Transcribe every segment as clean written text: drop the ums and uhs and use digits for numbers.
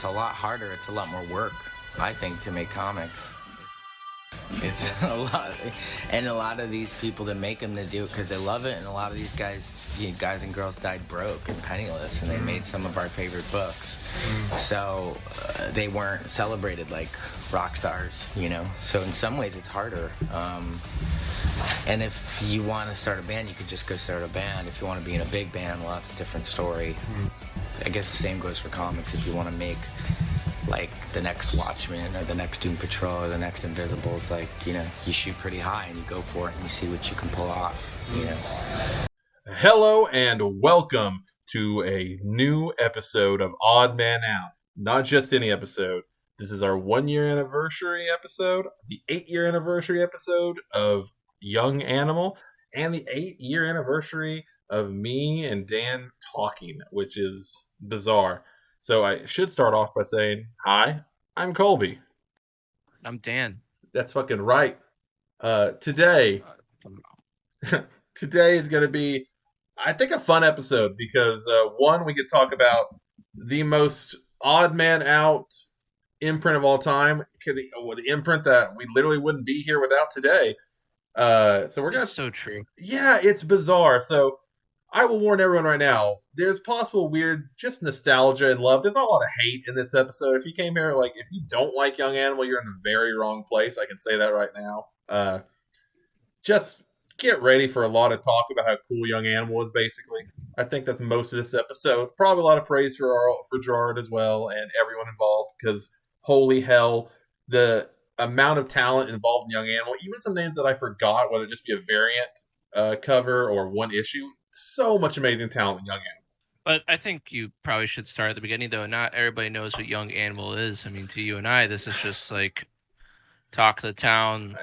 it's a lot harder. It's a lot more work, I think, to make comics. It's a lot, and a lot of these people that make them, they do it because they love it. And a lot of these guys, guys and girls, died broke and penniless, and they made some of our favorite books. So they weren't celebrated like rock stars, So in some ways, it's harder. And if you want to start a band, you could just go start a band. If you want to be in a big band, well, that's a different story. I guess the same goes for comics. If you want to make like the next Watchmen or the next Doom Patrol or the next Invisibles, you shoot pretty high and you go for it and you see what you can pull off, Hello and welcome to a new episode of Odd Man Out. Not just any episode. This is our 1-year anniversary episode, the 8-year anniversary episode of Young Animal, and the 8-year anniversary of me and Dan talking, which is bizarre. So I should start off by saying, hi, I'm Colby. I'm Dan. That's fucking right. Today is going to be, I think, a fun episode because, one, we could talk about the most odd man out imprint of all time. The imprint that we literally wouldn't be here without today. So we're going to... It's so true. Yeah, it's bizarre. So I will warn everyone right now, there's possible weird, just nostalgia and love. There's not a lot of hate in this episode. If you came here, if you don't like Young Animal, you're in the very wrong place. I can say that right now. Just get ready for a lot of talk about how cool Young Animal is, basically. I think that's most of this episode. Probably a lot of praise for Gerard as well and everyone involved, because holy hell, the amount of talent involved in Young Animal, even some names that I forgot, whether it just be a variant cover or one issue, so much amazing talent in Young Animal. But I think you probably should start at the beginning, though. Not everybody knows what Young Animal is. I mean, to you and I, this is just like talk of the town,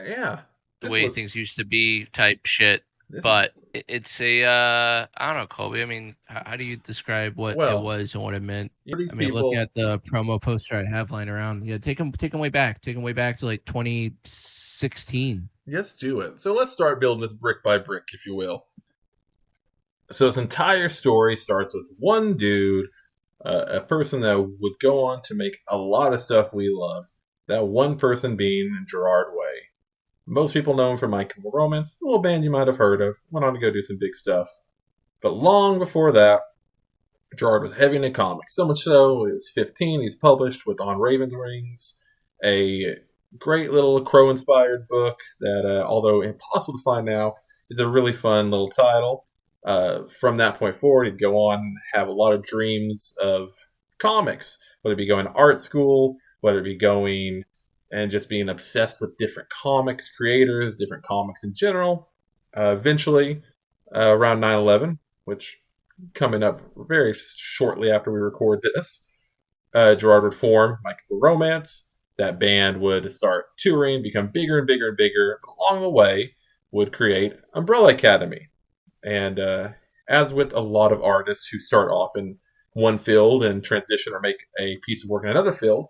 the way things used to be type shit. But it's a, I don't know, Colby. I mean, how do you describe what it was and what it meant? Looking at the promo poster I have lying around, take them way back. Take them way back to like 2016. Let's do it. So let's start building this brick by brick, if you will. So this entire story starts with one dude, a person that would go on to make a lot of stuff we love. That one person being Gerard Way. Most people know him from My Chemical Romance, a little band you might have heard of. Went on to go do some big stuff. But long before that, Gerard was heavy into comics. So much so, he was 15. He's published with On Raven's Wings, a great little Crow-inspired book that, although impossible to find now, is a really fun little title. From that point forward, he'd go on and have a lot of dreams of comics, whether it be going to art school, whether it be going and just being obsessed with different comics creators, different comics in general. Eventually, around 9/11, which coming up very shortly after we record this, Gerard would form My Chemical Romance. That band would start touring, become bigger and bigger and bigger. But along the way, would create Umbrella Academy. And as with a lot of artists who start off in one field and transition or make a piece of work in another field,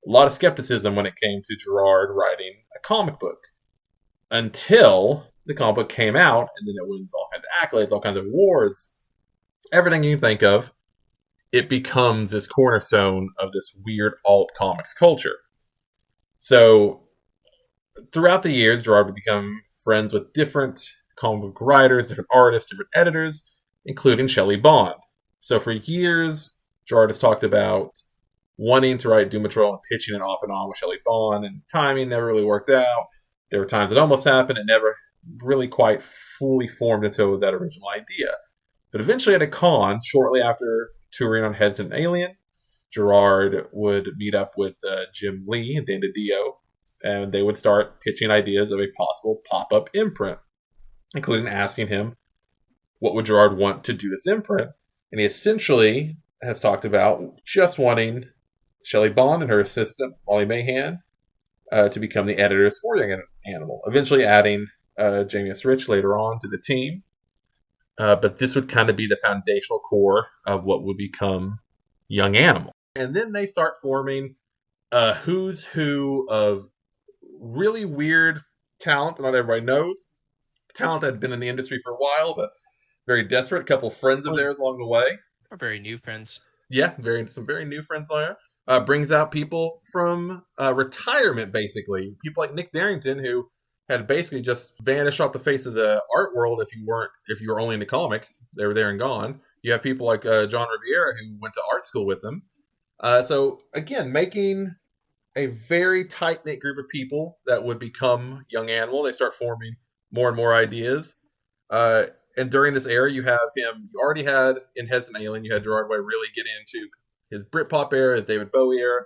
a lot of skepticism when it came to Gerard writing a comic book. Until the comic book came out, and then it wins all kinds of accolades, all kinds of awards, everything you can think of, it becomes this cornerstone of this weird alt comics culture. So throughout the years, Gerard would become friends with different comic book writers, different artists, different editors, including Shelley Bond. So for years, Gerard has talked about wanting to write Doom Patrol and pitching it off and on with Shelley Bond, and timing never really worked out. There were times it almost happened. It never really quite fully formed into that original idea. But eventually at a con, shortly after touring on Hesitant Alien, Gerard would meet up with Jim Lee and Dan DiDio, and they would start pitching ideas of a possible pop-up imprint, including asking him what would Gerard want to do this imprint. And he essentially has talked about just wanting Shelley Bond and her assistant, Molly Mahan, to become the editors for Young Animal, eventually adding Jamie S. Rich later on to the team. But this would kind of be the foundational core of what would become Young Animal. And then they start forming a who's who of really weird talent that not everybody knows. Talent that had been in the industry for a while, but very desperate. A couple of friends of theirs along the way. Or very new friends. Yeah, some very new friends on there. Brings out people from retirement, basically. People like Nick Darrington, who had basically just vanished off the face of the art world if you were only into comics. They were there and gone. You have people like John Riviera, who went to art school with them. So again, making a very tight knit group of people that would become Young Animal. They start forming more and more ideas. And during this era, you have him. You already had in Hesitant Alien, you had Gerard Way really get into his Britpop era, his David Bowie era.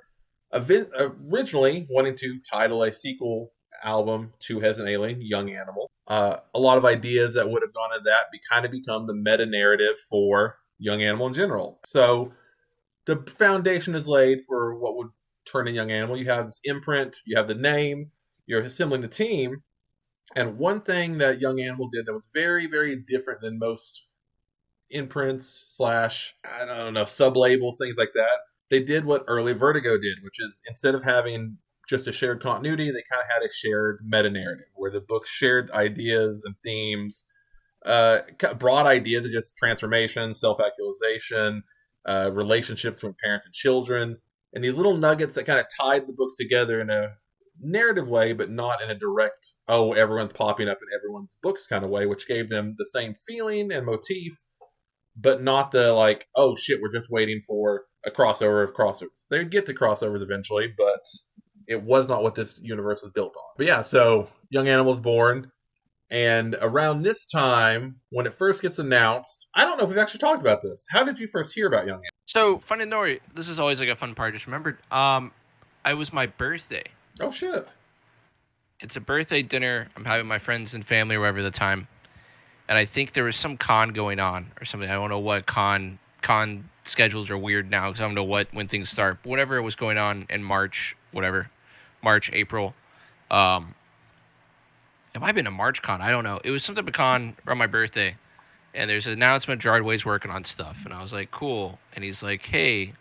Originally wanting to title a sequel album to Hesitant Alien, Young Animal. A lot of ideas that would have gone into that kind of become the meta narrative for Young Animal in general. So the foundation is laid for what would turn in Young Animal. You have this imprint, you have the name, you're assembling the team. And one thing that Young Animal did that was very, very different than most imprints / I don't know, sub-labels, things like that. They did what early Vertigo did, which is instead of having just a shared continuity, they kind of had a shared meta-narrative where the books shared ideas and themes, broad ideas of just transformation, self-actualization, relationships between parents and children, and these little nuggets that kind of tied the books together in a narrative way, but not in a direct, oh, everyone's popping up in everyone's books kind of way, which gave them the same feeling and motif, but not the like, oh shit, we're just waiting for a crossover of crossovers. They'd get to crossovers eventually, but it was not what this universe was built on. But yeah, so Young Animal's born, and around this time, when it first gets announced, I don't know if we've actually talked about this. How did you first hear about Young Animal? So, funny story, this is always like a fun part, I just remembered. It was my birthday. Oh shit. It's a birthday dinner. I'm having my friends and family or whatever at the time. And I think there was some con going on or something. I don't know what con schedules are weird now because I don't know when things start. But whatever it was going on in March, March, April. It might have been a March con. I don't know. It was some type of con around my birthday. And there's an announcement Gerard Way's working on stuff. And I was like, cool. And he's like, hey,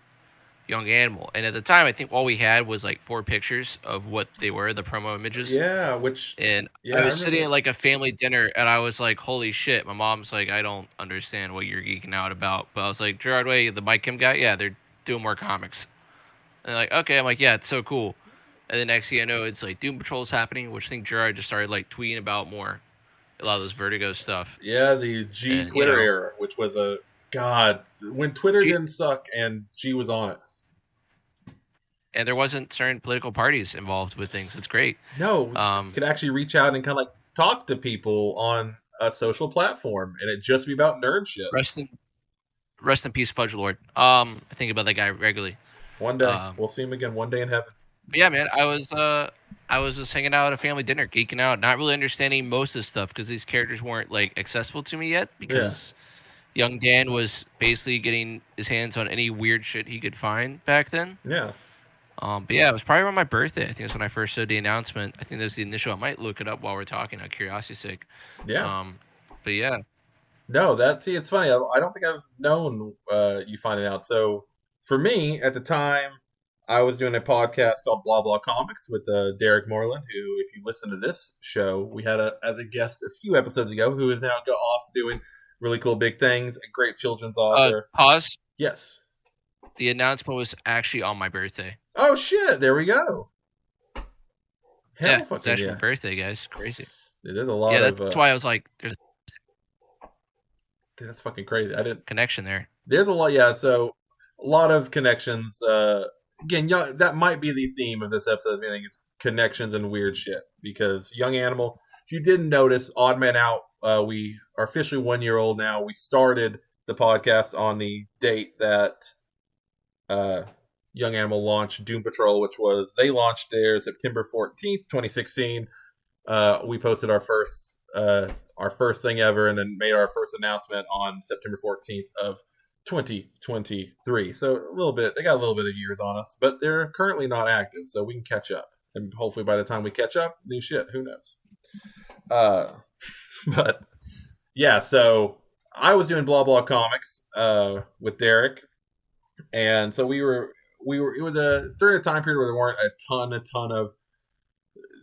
Young Animal. And at the time, I think all we had was like 4 pictures of what they were, the promo images. Yeah, I was sitting at like a family dinner and I was like, holy shit. My mom's like, I don't understand what you're geeking out about. But I was like, Gerard Way, the Mike Kim guy? Yeah, they're doing more comics. And they're like, okay. I'm like, yeah, it's so cool. And the next thing I know, it's like Doom Patrol's happening, which I think Gerard just started like tweeting about more. A lot of those Vertigo stuff. Yeah, the Twitter era, which was when Twitter didn't suck and G was on it. And there wasn't certain political parties involved with things. It's great. No, you could actually reach out and kind of like talk to people on a social platform, and it just be about nerd shit. Rest in peace, Fudge Lord. I think about that guy regularly. One day we'll see him again. One day in heaven. But yeah, man, I was just hanging out at a family dinner, geeking out, not really understanding most of the stuff because these characters weren't like accessible to me yet because young Dan was basically getting his hands on any weird shit he could find back then. Yeah. But yeah, it was probably around my birthday. I think that's when I first saw the announcement. I think that was the initial. I might look it up while we're talking, out of curiosity's sake. Yeah. But yeah. No, it's funny. I don't think I've known you finding out. So for me, at the time, I was doing a podcast called Blah Blah Comics with Derek Moreland, who, if you listen to this show, we had as a guest a few episodes ago, who is now off doing really cool big things. A great children's author. Pause. Yes. The announcement was actually on my birthday. Oh shit! There we go. It's actually my birthday, guys. Crazy. They did a lot of. That's why I was like, "There's." Dude, that's fucking crazy. I didn't connection there. There's a lot, yeah. So a lot of connections. Again, that might be the theme of this episode. I think it's connections and weird shit. Because Young Animal, if you didn't notice, Odd Man Out. We are officially 1 year old now. We started the podcast on the date that Young Animal launched Doom Patrol, which was they launched theirs September 14th, 2016. We posted our first thing ever, and then made our first announcement on September 14th of 2023. So they got a little bit of years on us, but they're currently not active, so we can catch up. And hopefully by the time we catch up, new shit, who knows? But yeah, so I was doing Blah Blah Comics with Derek, and so it was during a time period where there weren't a ton of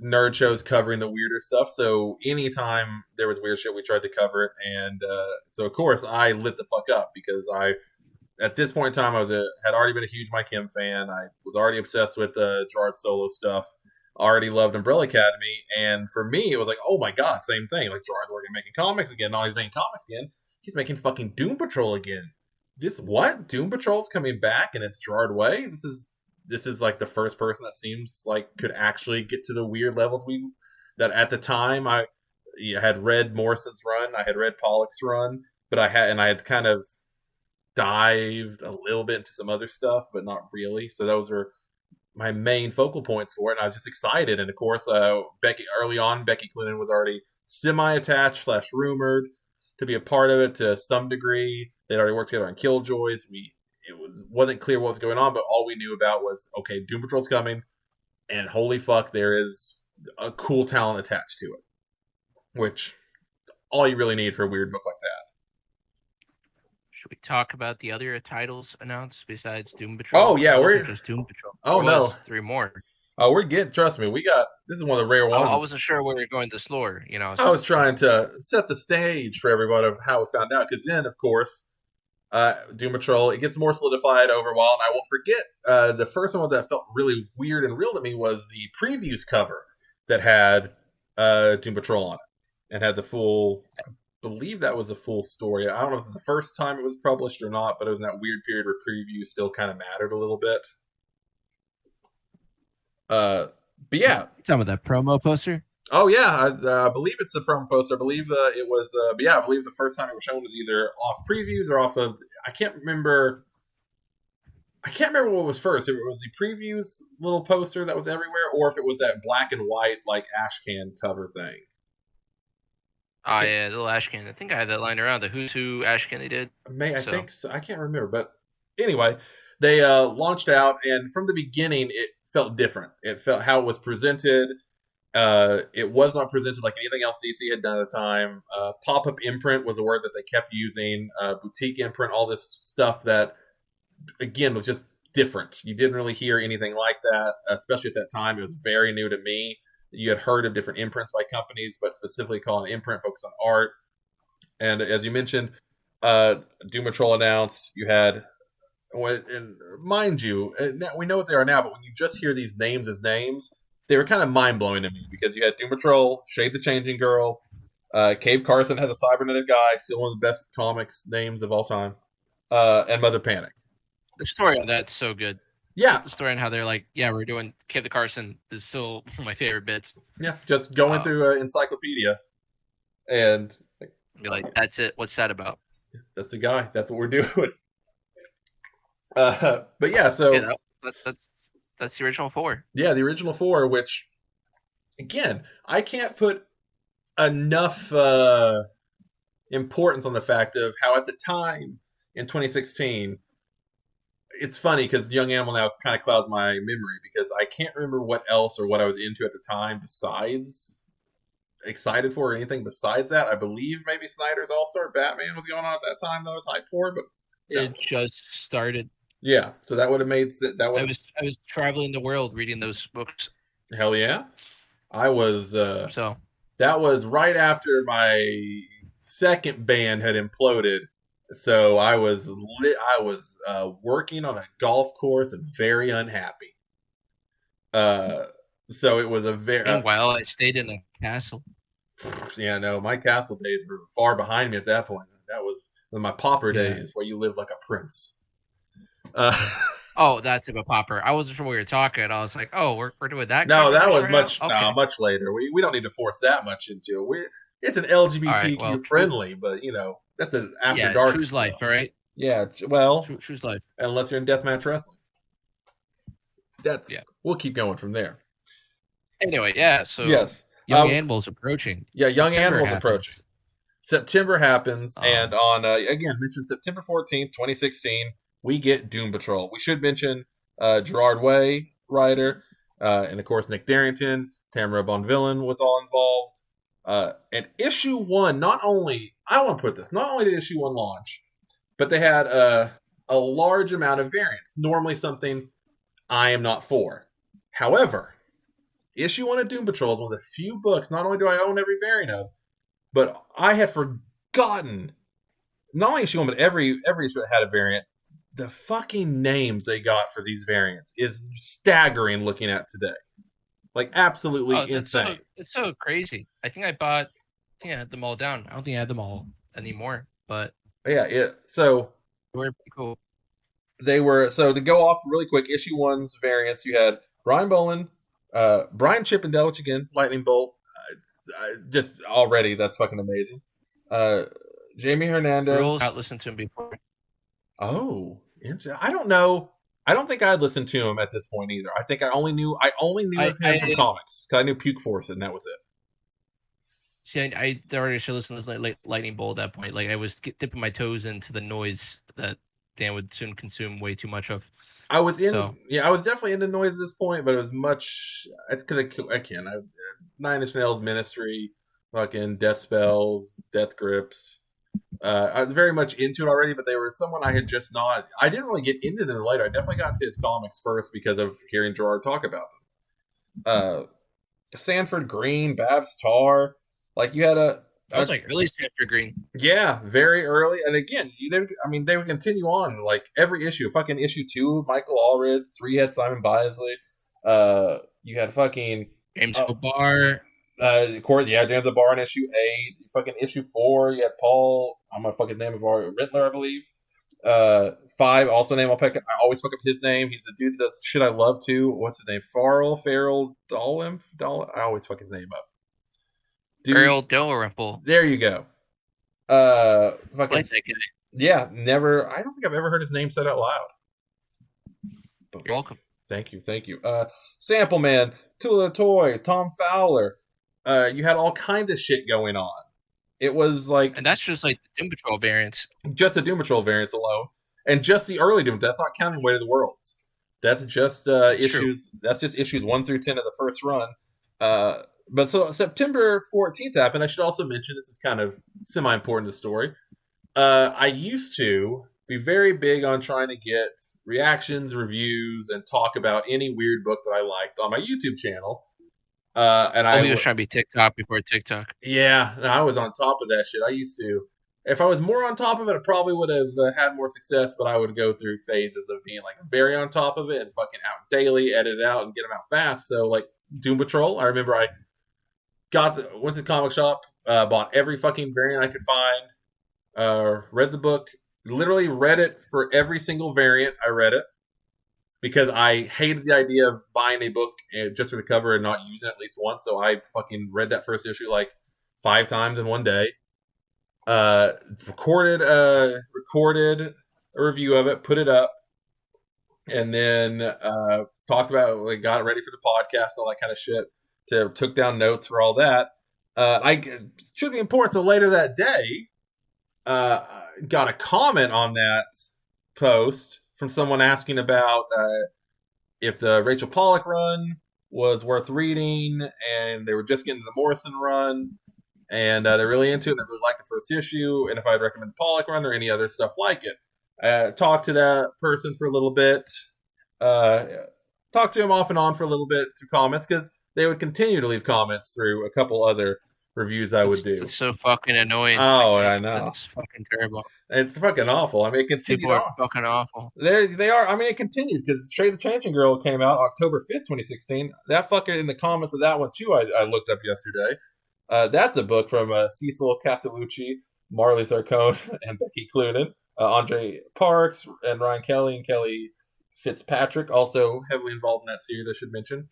nerd shows covering the weirder stuff. So anytime there was weird shit, we tried to cover it. And so of course I lit the fuck up because I at this point in time, had already been a huge My Chem fan. I was already obsessed with Gerard solo stuff. Already loved Umbrella Academy, and for me, it was like, oh my god, same thing. Like Gerard's working making comics again. Now he's making comics again. He's making fucking Doom Patrol again. This what? Doom Patrol's coming back, and it's Gerard Way. This is like the first person that seems like could actually get to the weird levels that at the time I had read Morrison's run, I had read Pollock's run, but I had kind of dived a little bit into some other stuff, but not really. So those are my main focal points for it, and I was just excited. And of course, Becky Clinton was already semi-attached / rumored to be a part of it to some degree. They'd already worked together on Killjoys. Wasn't clear what was going on, but all we knew about was, okay, Doom Patrol's coming, and holy fuck, there is a cool talent attached to it, which all you really need for a weird book like that. Should we talk about the other titles announced besides Doom Patrol? Oh yeah, we're just Doom Patrol. Oh no, 3 more. Oh, we're getting. Trust me, this is one of the rare ones. I wasn't sure where we were going this lore. I was trying to set the stage for everybody of how we found out, because then, of course, Doom Patrol, it gets more solidified over a while, and I won't forget the first one that felt really weird and real to me was the previews cover that had Doom Patrol on it and had the full. I believe that was a full story. I don't know if it was the first time it was published or not, but it was in that weird period where previews still kind of mattered a little bit. But yeah, you talking about that promo poster? Oh yeah, I believe it's a promo poster. I believe it was. But yeah, I believe the first time it was shown was either off previews or off of. I can't remember what was first. If it was the previews little poster that was everywhere, or if it was that black and white like ashcan cover thing. Oh yeah, the little ashcan. I think I had that lying around. The Who's Who ashcan they did. I think so. I can't remember, but anyway, they launched out, and from the beginning, it felt different. It felt how it was presented. It was not presented like anything else DC had done at the time. Pop-up imprint was a word that they kept using. Boutique imprint, all this stuff that, again, was just different. You didn't really hear anything like that, especially at that time. It was very new to me. You had heard of different imprints by companies, but specifically calling an imprint focused on art. And as you mentioned, Doom Patrol announced. You had, and mind you, we know what they are now, but when you just hear these names as names, they were kind of mind-blowing to me, because you had Doom Patrol, Shade the Changing Girl, Cave Carson has a cybernetic guy, still one of the best comics names of all time, and Mother Panic. The story on that's so good. Yeah. The story on how they're like, yeah, we're doing Cave the Carson is still one of my favorite bits. Yeah, just going through an encyclopedia and be like, that's it. What's that about? That's the guy. That's what we're doing. But yeah, so... Yeah, that's the original 4. Yeah, the original 4, which, again, I can't put enough importance on the fact of how at the time, in 2016, it's funny because Young Animal now kind of clouds my memory, because I can't remember what else or what I was into at the time besides excited for, or anything besides that. I believe maybe Snyder's All-Star Batman was going on at that time that I was hyped for, but... It just started. Yeah, so that would have made sense. I was traveling the world reading those books. Hell yeah. I was... so that was right after my second band had imploded. So I was working on a golf course and very unhappy. So it was a very... Meanwhile, I stayed in a castle. Yeah, no, my castle days were far behind me at that point. That was my pauper days, where you live like a prince. Oh, that's a pauper. I wasn't sure what you were talking. I was like, oh, we're doing that. No, that was much later. We don't need to force that much into it. It's an LGBTQ friendly, but that's an after dark. Choose life, all right? Yeah, well, choose life. Unless you're in deathmatch wrestling. We'll keep going from there. Anyway, yeah. So yes, Young Animal's approaching. Yeah, Young Animal's approaching. September happens, and on again mentioned September 14th, 2016. We get Doom Patrol. We should mention Gerard Way, writer, and of course Nick Darrington, Tamara Bonvillain was all involved. And issue 1, not only did issue 1 launch, but they had a large amount of variants. Normally something I am not for. However, issue 1 of Doom Patrol is one of the few books, not only do I own every variant of, but I had forgotten, not only issue 1, but every issue that had a variant, the fucking names they got for these variants is staggering looking at today. Like, absolutely insane. It's so crazy. I think I had them all down. I don't think I had them all anymore, but yeah. So they were pretty cool. They were, so to go off really quick, issue 1's variants, you had Brian Boland, Brian Chippendale, which again, Lightning Bolt, just already, that's fucking amazing. Jamie Hernandez. Rules, not listened to him before. Oh, I don't know. I don't think I'd listened to him at this point either. I think I only knew of him from comics, because I knew Puke Force, and that was it. See, I already should listen to Lightning Bolt at that point. Like, I was dipping my toes into the noise that Dan would soon consume way too much of. I was definitely into noise at this point, but it was much. It's because I can't. Nine Inch Nails Ministry, fucking Death Spells, Death Grips. I was very much into it already, but they were someone I had just not. I didn't really get into them later. I definitely got to his comics first because of hearing Gerard talk about them. Sanford Green, Babs Tarr, like you had a. That was like early Sanford Green. Yeah, very early. And again, they would continue on like every issue. Fucking issue 2, Michael Allred. 3 had Simon Bisley. You had fucking James O'Barr. James O'Barr in issue 8. Fucking issue 4, you had Paul. I'm gonna fucking name of Rittler, I believe. 5, also name I always fuck up his name. He's a dude that does shit I love too. What's his name? Farrell Dolan. I always fuck his name up. Earl Dalrymple. There you go. Fucking, like that guy. Yeah, never. I don't think I've ever heard his name said out loud. You're welcome. Thank you. Sample Man, Tula Toy, Tom Fowler. You had all kinds of shit going on. It was like, and that's just like the Doom Patrol variants. Just the Doom Patrol variants alone, and just the early Doom. That's not counting Weight of the Worlds. That's just issues. True. That's just issues 1 through 10 of the first run. But so September 14th happened. I should also mention, this is kind of semi-important to the story. I used to be very big on trying to get reactions, reviews, and talk about any weird book that I liked on my YouTube channel. I was trying to be TikTok before TikTok. Yeah, I was on top of that shit. I used to. If I was more on top of it, I probably would have had more success, but I would go through phases of being like very on top of it and fucking out daily, edit it out, and get them out fast. So like Doom Patrol, I remember I went to the comic shop, bought every fucking variant I could find, read the book, literally read it for every single variant. I read it because I hated the idea of buying a book just for the cover and not using it at least once. So I fucking read that first issue like 5 times in one day. Recorded a review of it, put it up, and then talked about, like, got it ready for the podcast, all that kind of shit. Took down notes for all that. Should be important. So later that day, got a comment on that post from someone asking about if the Rachel Pollack run was worth reading, and they were just getting the Morrison run, and they're really into it. They really like the first issue, and if I'd recommend the Pollack run or any other stuff like it. Talked to that person for a little bit. Talked to him off and on for a little bit through comments, because they would continue to leave comments through a couple other reviews I would do. It's so fucking annoying. Oh, I know. It's fucking terrible. It's fucking awful. I mean, it continued. People are fucking awful. They are. I mean, it continued because Shay the Changing Girl came out October 5th, 2016. That fucker in the comments of that one, too, I looked up yesterday. That's a book from Cecil Castellucci, Marley Zarcone, and Becky Cloonan. Andre Parks and Ryan Kelly and Kelly Fitzpatrick, also heavily involved in that series, I should mention.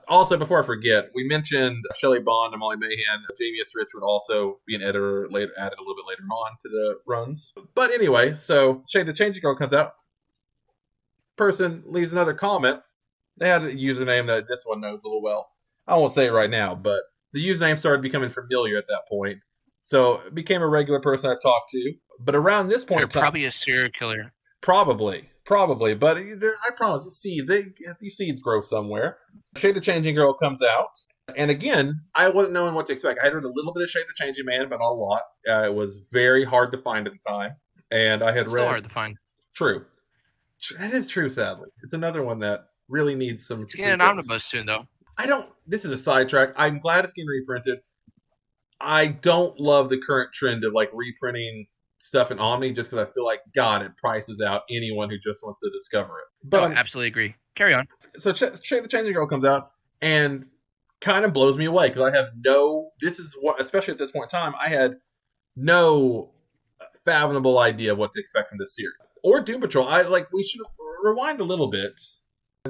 Also, before I forget, we mentioned Shelley Bond and Molly Mayhan. Jamie S. Rich would also be an editor added a little bit later on to the runs. But anyway, so Shay the Changing Girl comes out. Person leaves another comment. They had a username that this one knows a little well. I won't say it right now, but the username started becoming familiar at that point. So it became a regular person I talked to. But around this point, probably a serial killer. Probably. But I promise, these seeds grow somewhere. Shay the Changing Girl comes out. And again, I wasn't knowing what to expect. I had read a little bit of Shay the Changing Man, but not a lot. It was very hard to find at the time. And I had Still hard to find. True. That is true, sadly. It's another one that really needs some... It's getting an omnibus soon, though. This is a sidetrack. I'm glad it's getting reprinted. I don't love the current trend of, like, reprinting stuff in Omni just because I feel like, God, it prices out anyone who just wants to discover it. But I absolutely agree. Carry on. So the Changing Girl comes out and kind of blows me away because I have this is what, especially at this point in time, I had no fathomable idea of what to expect from this series. Or Doom Patrol. We should rewind a little bit.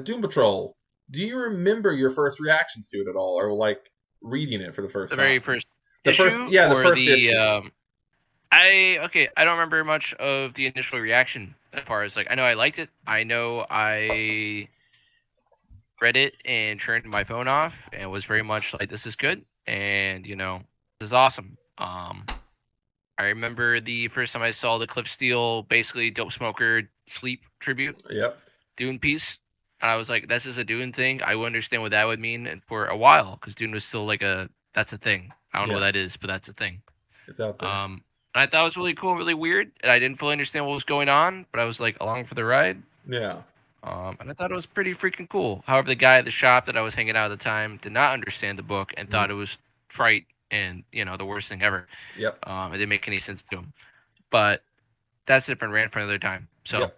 Doom Patrol, do you remember your first reactions to it at all? Or like reading it for the first time? The very first issue? The first issue. I don't remember much of the initial reaction as far as like I know I liked it. I know I read it and turned my phone off and was very much like this is good and this is awesome. I remember the first time I saw the Cliff Steele basically Dope Smoker Sleep tribute. Yep. Dune piece. And I was like, this is a Dune thing. I would understand what that would mean for a while because Dune was still like that's a thing. I don't know what that is, but that's a thing. It's out there. And I thought it was really cool, really weird, and I didn't fully understand what was going on, but I was like along for the ride. Yeah. And I thought it was pretty freaking cool. However, the guy at the shop that I was hanging out at the time did not understand the book and thought it was trite and the worst thing ever. Yep. It didn't make any sense to him. But that's a different rant for another time. So. Yep.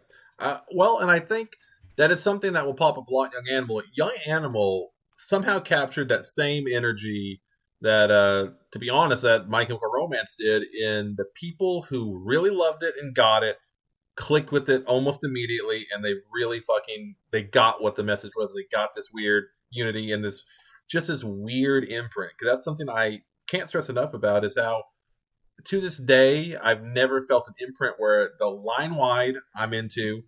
And I think that is something that will pop up a lot in Young Animal. Young Animal somehow captured that same energy that, to be honest, that My Chemical Romance did in the people who really loved it and got it, clicked with it almost immediately, and they really they got what the message was. They got this weird unity and this weird imprint. Because that's something I can't stress enough about is how, to this day, I've never felt an imprint where the line wide I'm into,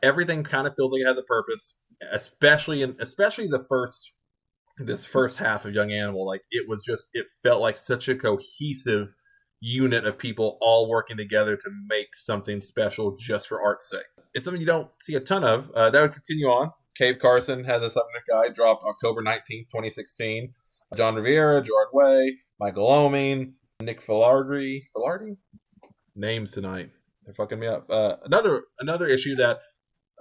everything kind of feels like it has a purpose, especially this first half of Young Animal. Like it felt like such a cohesive unit of people all working together to make something special just for art's sake. It's something you don't see a ton of. That would continue on. Cave Carson has a subject guide dropped October 19th, 2016. John Rivera, Gerard Way, Michael Oeming, Nick Filardi. Names tonight. They're fucking me up. Another issue that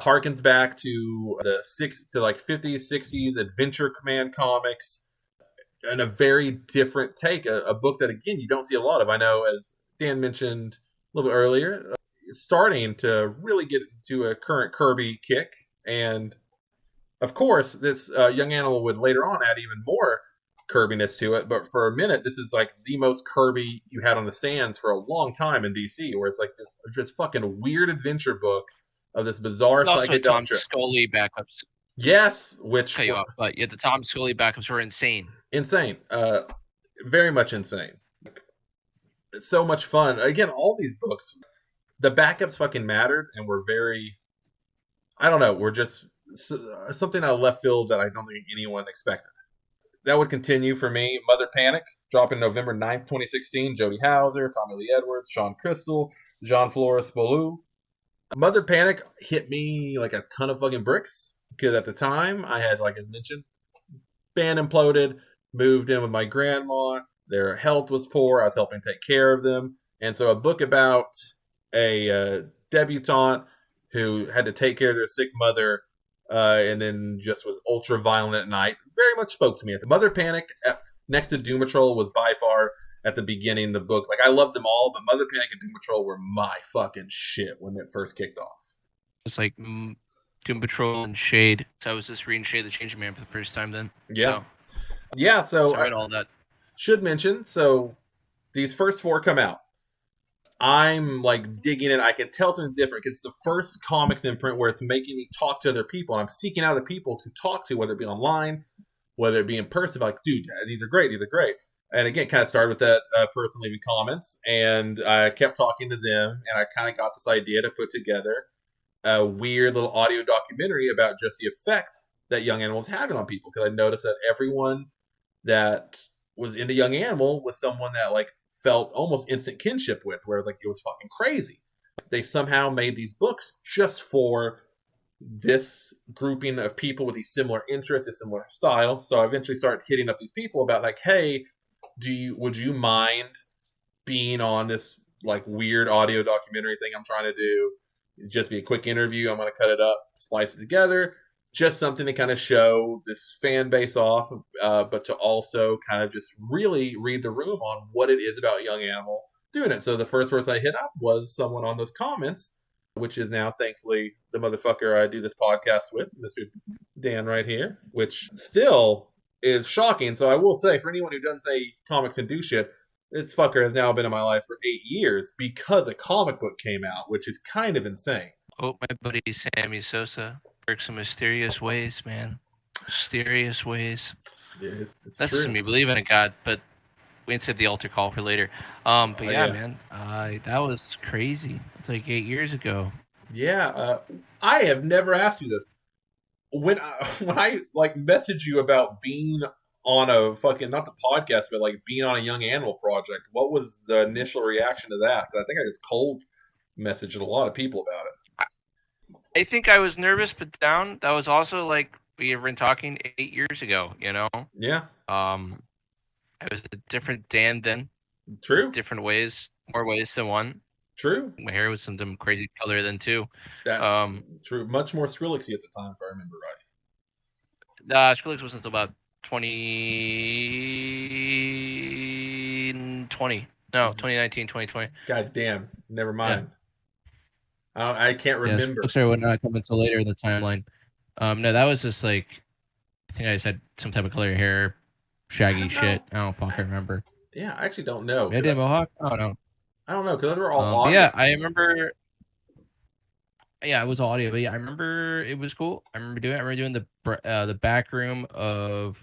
harkens back to the 50s, 60s Adventure Command comics, and a very different take. A book that, again, you don't see a lot of. I know, as Dan mentioned a little bit earlier, starting to really get into a current Kirby kick. And, of course, this Young Animal would later on add even more Kirbiness to it. But for a minute, this is like the most Kirby you had on the stands for a long time in DC, where it's like this just fucking weird adventure book of this bizarre psychedelic Tom Scully backups. Yes, which tell you what, but the Tom Scully backups were insane. Very much insane. It's so much fun. Again, all these books, the backups fucking mattered and were very, I don't know, were just something out of left field that I don't think anyone expected. That would continue for me. Mother Panic, dropping November 9th, 2016. Jody Hauser, Tommy Lee Edwards, Sean Crystal, Jean Flores Bolu. Mother Panic hit me like a ton of fucking bricks. Because at the time, I had, like as mentioned, band imploded, moved in with my grandma. Their health was poor. I was helping take care of them. And so a book about a debutante who had to take care of their sick mother and then just was ultra violent at night very much spoke to me. The Mother Panic, next to Doom Patrol, was by far at the beginning of the book. Like, I loved them all, but Mother Panic and Doom Patrol were my fucking shit when it first kicked off. It's like Doom Patrol and Shade. So I was just reading Shade the Changing Man for the first time then. Yeah. So I read all that. Should mention, so these first four come out. I'm like digging in. I can tell something different because it's the first comics imprint where it's making me talk to other people. And I'm seeking out the people to talk to, whether it be online, whether it be in person. Like, dude, these are great. And again, kind of started with that person leaving comments. And I kept talking to them. And I kind of got this idea to put together a weird little audio documentary about just the effect that Young Animal was having on people. Because I noticed that everyone that was into Young Animal was someone that like felt almost instant kinship with, where it was fucking crazy. They somehow made these books just for this grouping of people with these similar interests, a similar style. So I eventually started hitting up these people about like, hey, would you mind being on this like weird audio documentary thing I'm trying to do? Just be a quick interview. I'm going to cut it up, splice it together. Just something to kind of show this fan base off, but to also kind of just really read the room on what it is about Young Animal doing it. So the first person I hit up was someone on those comments, which is now thankfully the motherfucker I do this podcast with, Mr. Dan right here, which still is shocking. So I will say, for anyone who doesn't say comics and do shit, this fucker has now been in my life for 8 years because a comic book came out, which is kind of insane. Oh, my buddy Sammy Sosa works in mysterious ways, man. Mysterious ways. It's That's true. just me believing in God, but we can save the altar call for later. But yeah, man, that was crazy. It's like 8 years ago. Yeah, I have never asked you this. When I like message you about being on a fucking, not the podcast, but like being on a Young Animal project, what was the initial reaction to that? Because I think I just cold messaged a lot of people about it. I think I was nervous but down. That was also like we had been talking 8 years ago, you know? Yeah. I was a different Dan then. True. Different ways, more ways than one. True. My hair was some crazy color then too. True. Much more Skrillexy at the time, if I remember right. Skrillex was until about 2020. No, 2019, 2020. God damn. Never mind. Yeah. I can't remember. Skrillex would not come until later in the timeline. No, that was just like, I think I just had some type of color hair, shaggy shit. I don't fucking remember. Yeah, I actually don't know. I did Mohawk? Oh, no. I don't know, because those were all audio. Yeah, I remember. Yeah, it was audio, but yeah, I remember it was cool. I remember doing it. I remember doing the back room of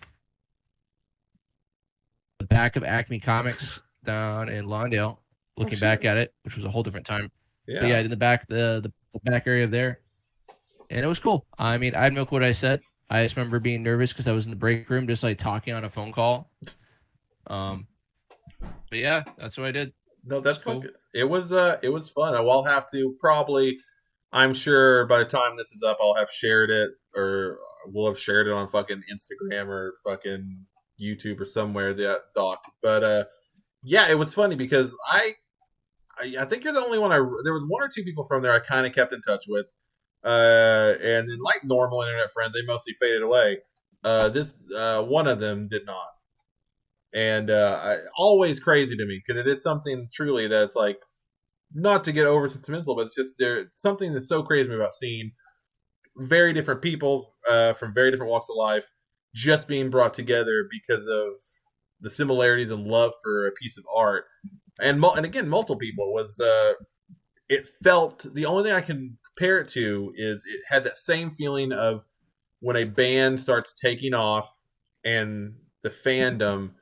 the back of Acme Comics down in Lawndale, looking back at it, which was a whole different time. Yeah, but yeah, in the back, the back area of there, and it was cool. I mean, I didn't know what I said. I just remember being nervous because I was in the break room, just like talking on a phone call. But yeah, that's what I did. No, that's cool. It was fun. I'll have to probably. I'm sure by the time this is up, I'll have shared it, or we'll have shared it on fucking Instagram or fucking YouTube or somewhere. That doc, but yeah, it was funny because I think you're the only one. There was one or two people from there I kind of kept in touch with, and then like normal internet friends, they mostly faded away. This one of them did not, and always crazy to me because it is something truly that's like. Not to get over sentimental, but it's just something that's so crazy to me about seeing very different people from very different walks of life just being brought together because of the similarities and love for a piece of art. And again, multiple people was. It felt the only thing I can compare it to is it had that same feeling of when a band starts taking off and the fandom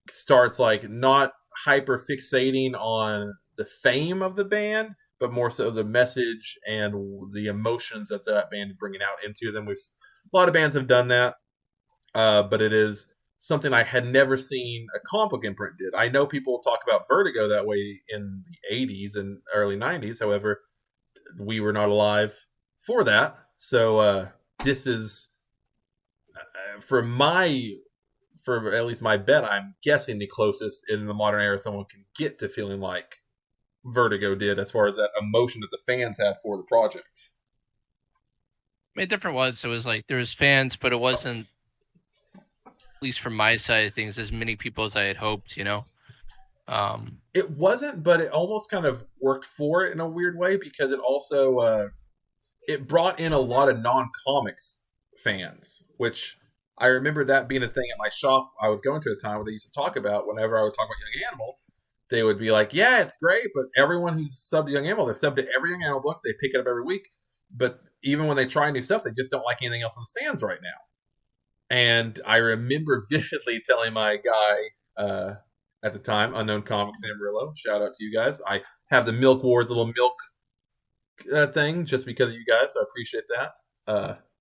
starts like not hyper fixating on the fame of the band, but more so the message and the emotions that band is bringing out into them. A lot of bands have done that, but it is something I had never seen a comic book imprint did. I know people talk about Vertigo that way in the 80s and early 90s. However, we were not alive for that. So this is, for at least my bet, I'm guessing the closest in the modern era someone can get to feeling like Vertigo did as far as that emotion that the fans had for the project. I mean, different was. It was like there was fans, but it wasn't, at least from my side of things, as many people as I had hoped, you know? It wasn't, but it almost kind of worked for it in a weird way because it also it brought in a lot of non-comics fans, which I remember that being a thing at my shop I was going to at the time where they used to talk about whenever I would talk about Young Animal. They would be like, yeah, it's great, but everyone who's subbed to Young Animal, they're subbed to every Young Animal book. They pick it up every week. But even when they try new stuff, they just don't like anything else on the stands right now. And I remember vividly telling my guy at the time, Unknown Comics Amarillo, shout out to you guys. I have the Milk Wars little milk thing just because of you guys, so I appreciate that.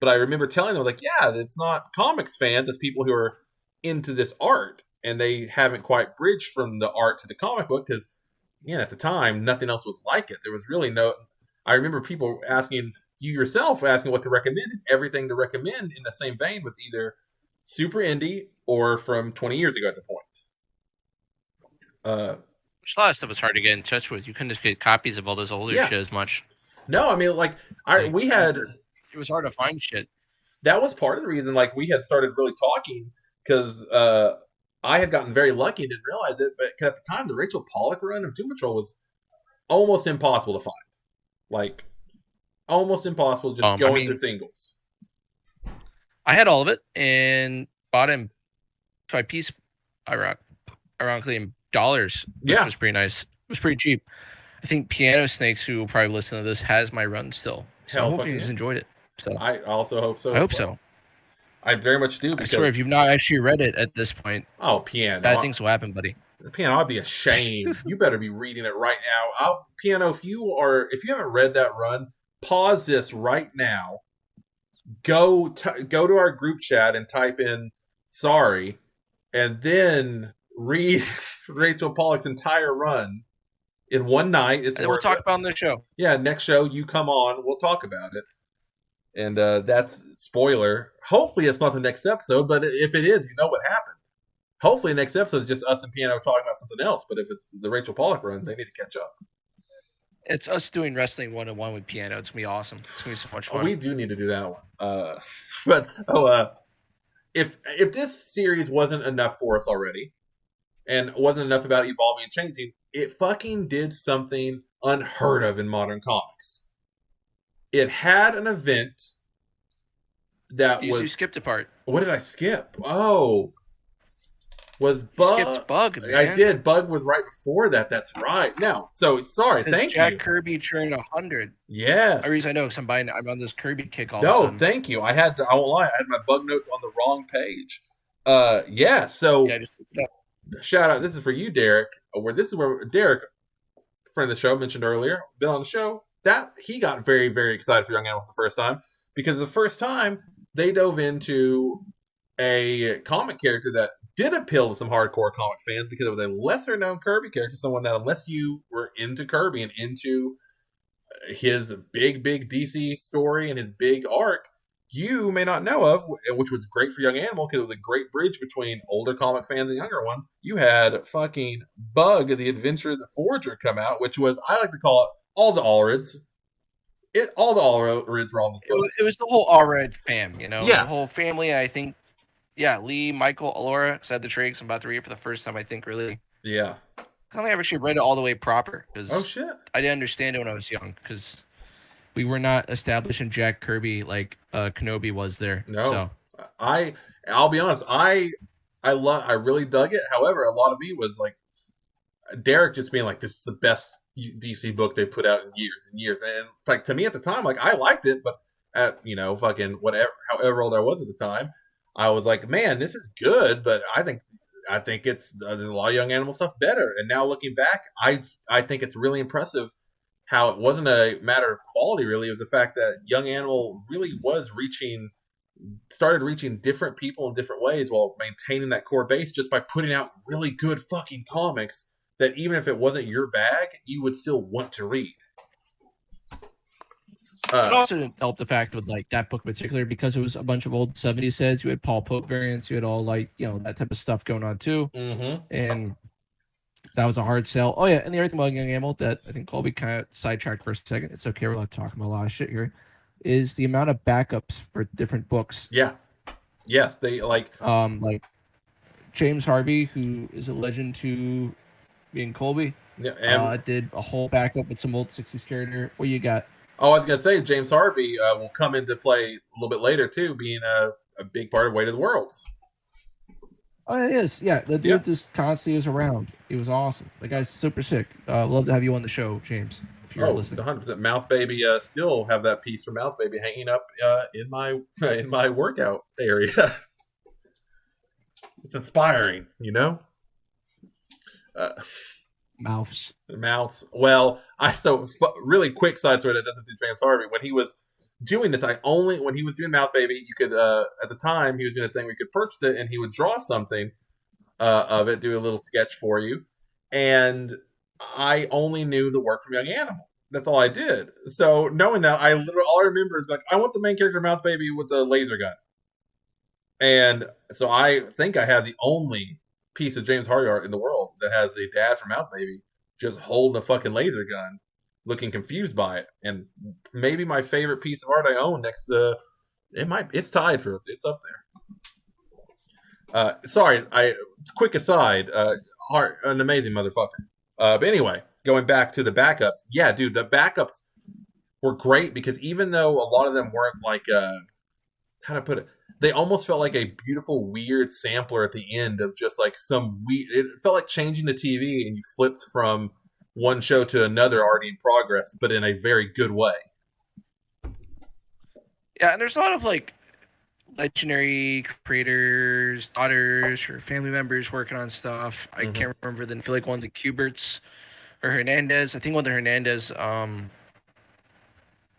But I remember telling them, like, yeah, it's not comics fans, it's people who are into this art. And they haven't quite bridged from the art to the comic book because, again, at the time, nothing else was like it. There was really no... I remember people asking, you yourself asking what to recommend. And everything to recommend in the same vein was either super indie or from 20 years ago at the point. Which a lot of stuff was hard to get in touch with. You couldn't just get copies of all those older shit as much. No, I mean, we had... It was hard to find shit. That was part of the reason, we had started really talking because... I had gotten very lucky and didn't realize it, but at the time, the Rachel Pollack run of Doom Patrol was almost impossible to find. Like, almost impossible just going through singles. I had all of it and bought him by piece, ironically, in dollars, which was pretty nice. It was pretty cheap. I think Piano Snakes, who will probably listen to this, has my run still. So I hope he's enjoyed it. So I also hope so. I hope so. I very much do. Because I swear, if you've not actually read it at this point, Piano, bad things will happen, buddy. Piano, I'd be ashamed. You better be reading it right now. Piano, if you haven't read that run, pause this right now. Go to our group chat and type in "sorry," and then read Rachel Pollack's entire run in one night. And we'll talk about it on the show. Yeah, next show you come on, we'll talk about it. And that's spoiler. Hopefully it's not the next episode, but if it is, you know what happened. Hopefully the next episode is just us and Piano talking about something else. But if it's the Rachel Pollack run, they need to catch up. It's us doing wrestling 101 with Piano. It's gonna be awesome. It's gonna be so much fun. We do need to do that one. But so if this series wasn't enough for us already, and wasn't enough about evolving and changing, it fucking did something unheard of in modern comics. It had an event that you skipped a part. What did I skip? Oh, was Bug? You skipped Bug, man. I did. Bug was right before that. That's right. Now, so sorry. Thank Jack you. Kirby turned 100. Yes. The reason I know because I'm on this Kirby kick all of a sudden. Thank you. I won't lie. I had my Bug notes on the wrong page. Yeah. So shout out. This is for you, Derek. This is where Derek, friend of the show, mentioned earlier, been on the show. That he got very, very excited for Young Animal for the first time because the first time they dove into a comic character that did appeal to some hardcore comic fans because it was a lesser known Kirby character, someone that unless you were into Kirby and into his big DC story and his big arc, you may not know of, which was great for Young Animal because it was a great bridge between older comic fans and younger ones. You had fucking Bug, the Adventures of the Forger, come out, which was, I like to call it, all the Allreds. All the Allreds were on this book. It was the whole Allred fam, you know? Yeah. The whole family, I think. Yeah, Lee, Michael, Alora, because I had the trade, because I'm about to read it for the first time, I think, really. Yeah. I don't think I've actually read it all the way proper. Oh, shit. I didn't understand it when I was young, because we were not establishing Jack Kirby like Kenobi was there. No. So. I'll be honest, I really dug it. However, a lot of me was like, Derek just being like, this is the best DC book they've put out in years and years. And it's like, to me at the time, like, I liked it, but at, fucking whatever, however old I was at the time, I was like, man, this is good, but I think it's there's a lot of Young Animal stuff better. And now looking back, I think it's really impressive how it wasn't a matter of quality, really. It was the fact that Young Animal really was started reaching different people in different ways while maintaining that core base just by putting out really good fucking comics that even if it wasn't your bag, you would still want to read. It also didn't help the fact with like that book in particular because it was a bunch of old 70s heads. You had Paul Pope variants. You had all like, that type of stuff going on too. Mm-hmm. And that was a hard sell. Oh, yeah. And the other thing about Young Animal that I think Colby kind of sidetracked for a second. It's okay. We're not talking about a lot of shit here. Is the amount of backups for different books. Yeah. Yes. They like James Harvey, who is a legend to me and Colby. Yeah. Did a whole backup with some old 60s character. What you got? Oh, I was going to say, James Harvey will come into play a little bit later, too, being a big part of Weight of the Worlds. Oh, it is. Yeah, the dude just constantly is around. He was awesome. The guy's super sick. Love to have you on the show, James, if you're listening. 100%. Mouth Baby, still have that piece from Mouth Baby hanging up in my workout area. It's inspiring, Mouths. Well, really quick side story that doesn't do James Harvey. When he was doing this, when he was doing Mouth Baby, you could at the time he was doing a thing where you could purchase it and he would draw something of it, do a little sketch for you, and I only knew the work from Young Animal. That's all I did. So knowing that, all I remember is like, I want the main character Mouth Baby with the laser gun, and so I think I had the only piece of James Harvey art in the world that has a dad from Mouth Baby just holding a fucking laser gun, looking confused by it. And maybe my favorite piece of art I own next to it's tied for it's up there. Sorry, quick aside. Hart, an amazing motherfucker. But anyway, going back to the backups. Yeah, dude, the backups were great because even though a lot of them weren't like how to put it, they almost felt like a beautiful, weird sampler at the end of just like some weird. It felt like changing the TV and you flipped from one show to another already in progress, but in a very good way. Yeah, and there's a lot of like legendary creators, daughters, or family members working on stuff. I can't remember. Then I feel like one of the Kuberts or Hernandez. I think one of the Hernandez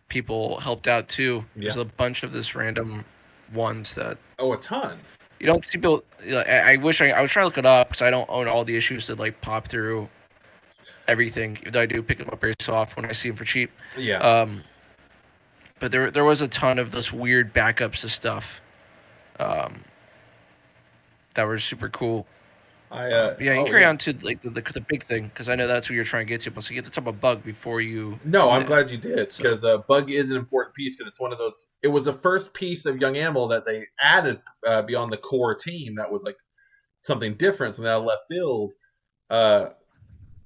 people helped out too. There's a bunch of this random ones that a ton. You don't see people. I wish I was trying to look it up because I don't own all the issues that like pop through everything. Even though I do pick them up very soft when I see them for cheap. Yeah. But there was a ton of those weird backups of stuff. That were super cool. You can carry on to like the big thing because I know that's what you're trying to get to. But so you get to talk about Bug before you. No, I'm glad you did because Bug is an important piece because it's one of those. It was the first piece of Young Animal that they added beyond the core team that was like something different, something out of left field,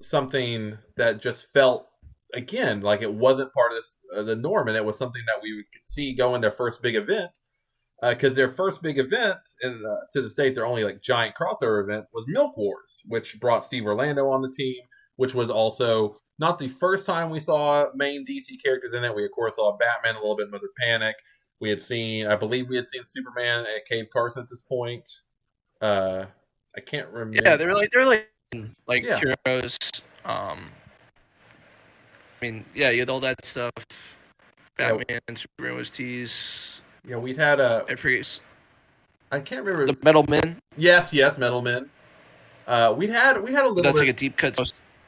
something that just felt again like it wasn't part of this, the norm, and it was something that we would see go in their first big event. Because their first big event, to the state, their only like giant crossover event was Milk Wars, which brought Steve Orlando on the team, which was also not the first time we saw main DC characters in it. We of course saw Batman a little bit in Mother Panic. I believe we had seen Superman at Cave Carson at this point. I can't remember. Yeah, they're like heroes. I mean, yeah, you had all that stuff. Batman, Superman was teased. Yeah, we'd had a. I can't remember the Metal Men. Yes, Metal Men. We had a little. That's like a deep cut.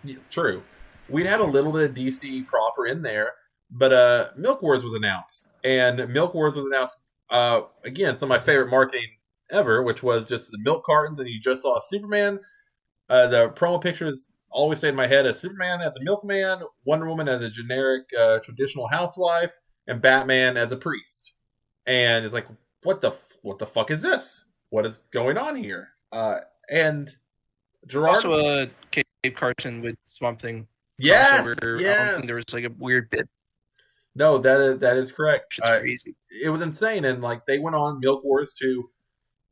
Yeah, true. We'd had a little bit of DC proper in there, but Milk Wars was announced, and Milk Wars was announced again. Some of my favorite marketing ever, which was just the milk cartons, and you just saw Superman. The promo pictures always stayed in my head as Superman as a milkman, Wonder Woman as a generic traditional housewife, and Batman as a priest. And it's like, what the fuck is this? What is going on here? And Gerard, also a Cave Carson with Swamp Thing. Yes. I don't think there was like a weird bit. No, that is correct. It's crazy. It was insane, and like they went on Milk Wars to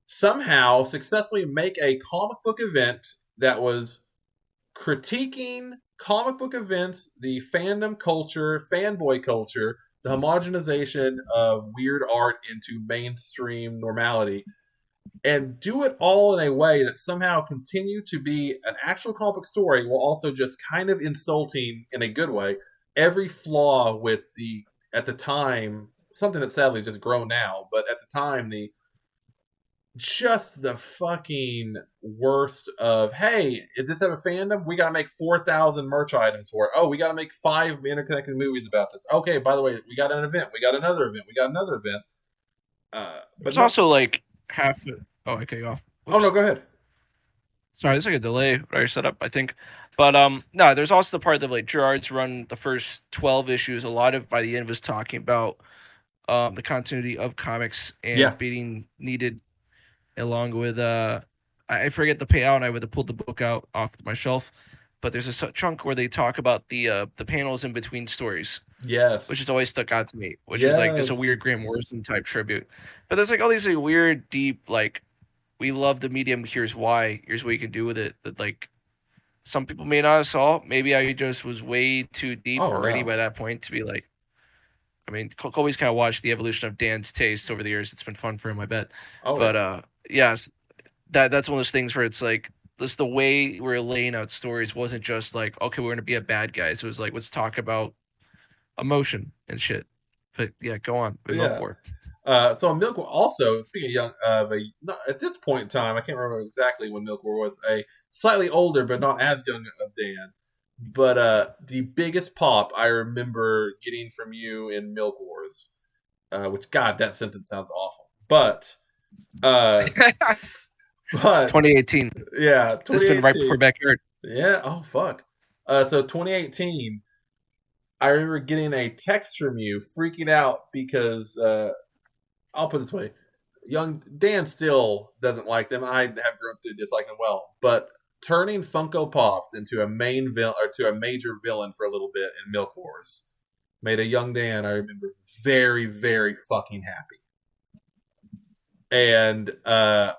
somehow successfully make a comic book event that was critiquing comic book events, the fandom culture, fanboy culture, the homogenization of weird art into mainstream normality, and do it all in a way that somehow continued to be an actual comic book story while also just kind of insulting in a good way every flaw with the, at the time, something that sadly has just grown now, but at the time, just the fucking worst of, hey, if this have a fandom, we got to make 4,000 merch items for it. Oh, we got to make 5 interconnected movies about this. Okay, by the way, we got an event. We got another event. We got another event. But it's also like half. Oh, I cut you off. Oops. Oh, no, go ahead. Sorry, there's like a delay where I set up, I think. But no, there's also the part that like Gerard's run the first 12 issues. A lot of by the end was talking about the continuity of comics and being needed, along with I forget the payout, and I would have pulled the book out off my shelf. But there's a chunk where they talk about the panels in between stories. Yes, which has always stuck out to me. Which is like there's a weird Grant Morrison type tribute. But there's like all these like weird, deep like. We love the medium. Here's why. Here's what you can do with it. That like some people may not have saw. Maybe I just was way too deep already by that point to be like. I mean, Colby's kind of watched the evolution of Dan's taste over the years. It's been fun for him, I bet. But yes, that's one of those things where it's like this the way we're laying out stories wasn't just like okay, we're gonna be a bad guys. It was like let's talk about emotion and shit. But yeah, go on. So Milk War, also speaking of young, at this point in time, I can't remember exactly when Milk War was, a slightly older but not as young of Dan. But the biggest pop I remember getting from you in Milk Wars, which God, that sentence sounds awful. But 2018. Yeah, 2018. It's been right before Backyard. Yeah. Oh fuck. So 2018. I remember getting a text from you freaking out because I'll put it this way. young Dan still doesn't like them. I have grown to dislike them well, but turning Funko Pops into a main villain or to a major villain for a little bit in Milk Wars made a young Dan, I remember, very, very fucking happy. And I'm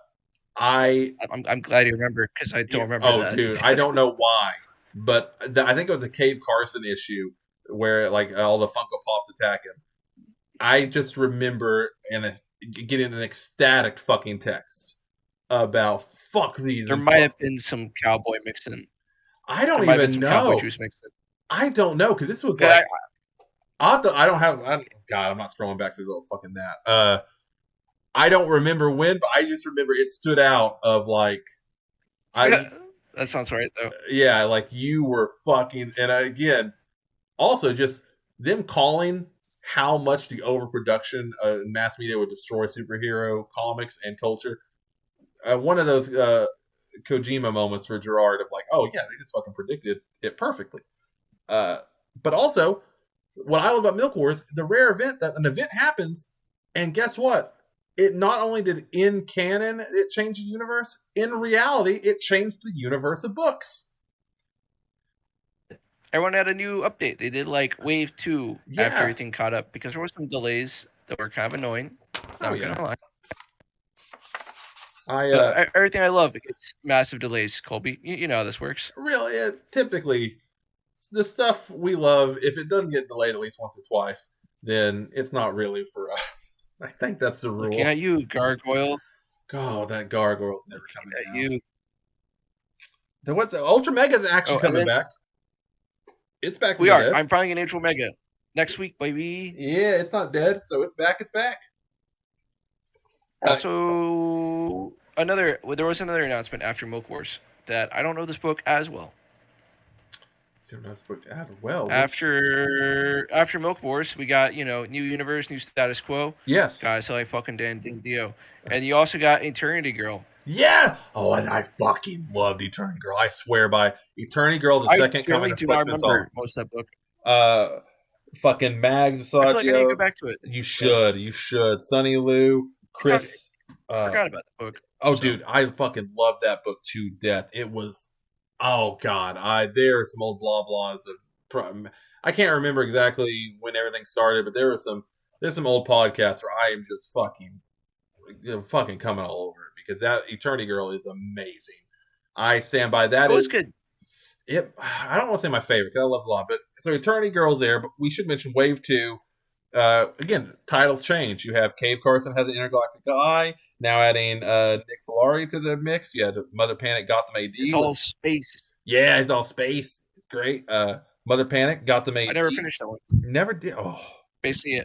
glad you remember, because I don't remember that. Oh, dude, I don't know why, but I think it was a Cave Carson issue where like all the Funko Pops attack him. I just remember getting an ecstatic fucking text about fuck these. There might have been some cowboy mixing. I don't even know. Cowboy juice mixing. I don't know, because this was like I don't have. God, I'm not scrolling back to this little fucking that. I don't remember when, but I just remember it stood out of like. That sounds right though. Yeah, like you were fucking, and again, also just them calling how much the overproduction mass media would destroy superhero comics and culture. One of those Kojima moments for Gerard of like, oh yeah, they just fucking predicted it perfectly. But also, what I love about Milk Wars is the rare event that an event happens, and guess what? It not only did in canon it change the universe, in reality it changed the universe of books. Everyone had a new update. They did like Wave 2 after everything caught up, because there were some delays that were kind of annoying. Not gonna lie. Everything I love, it's massive delays, Colby. You know how this works. Really, typically, the stuff we love, if it doesn't get delayed at least once or twice, then it's not really for us. I think that's the rule. Looking at you, Gargoyle. God, that Gargoyle's never coming out. You. Ultra Mega's actually coming back. It's back. We are. Dead. I'm finding an Ultra Mega next week, baby. Yeah, it's not dead, so it's back. It's back. Also, there was another announcement after Milk Wars that I don't know this book as well. After Milk Wars, we got new universe, new status quo. Yes, guys, so I fucking Dan Dio, and you also got Eternity Girl. Yeah. Oh, and I fucking loved Eternity Girl. I swear by Eternity Girl, the second coming of Flex and Salt. Most of that book. Fucking Mags, Asagio. I feel like I need to go back to it. You should. Sunny Lou, Chris. I forgot about the book. Oh, dude, I fucking loved that book to death. It was, oh god, there are some old blah blahs of. I can't remember exactly when everything started, but there's some old podcasts where I am just fucking coming all over it, because that Eternity Girl is amazing. I stand by that. It was good. I don't want to say my favorite, because I love it a lot, but so Eternity Girl's there, but we should mention Wave 2. Again, titles change. You have Cave Carson has an intergalactic eye, now adding Nick Filari to the mix. You had Mother Panic, Gotham AD. It's all space. Yeah, it's all space. Great. Mother Panic, Gotham AD. I never finished that one. Never did. Oh. Basically,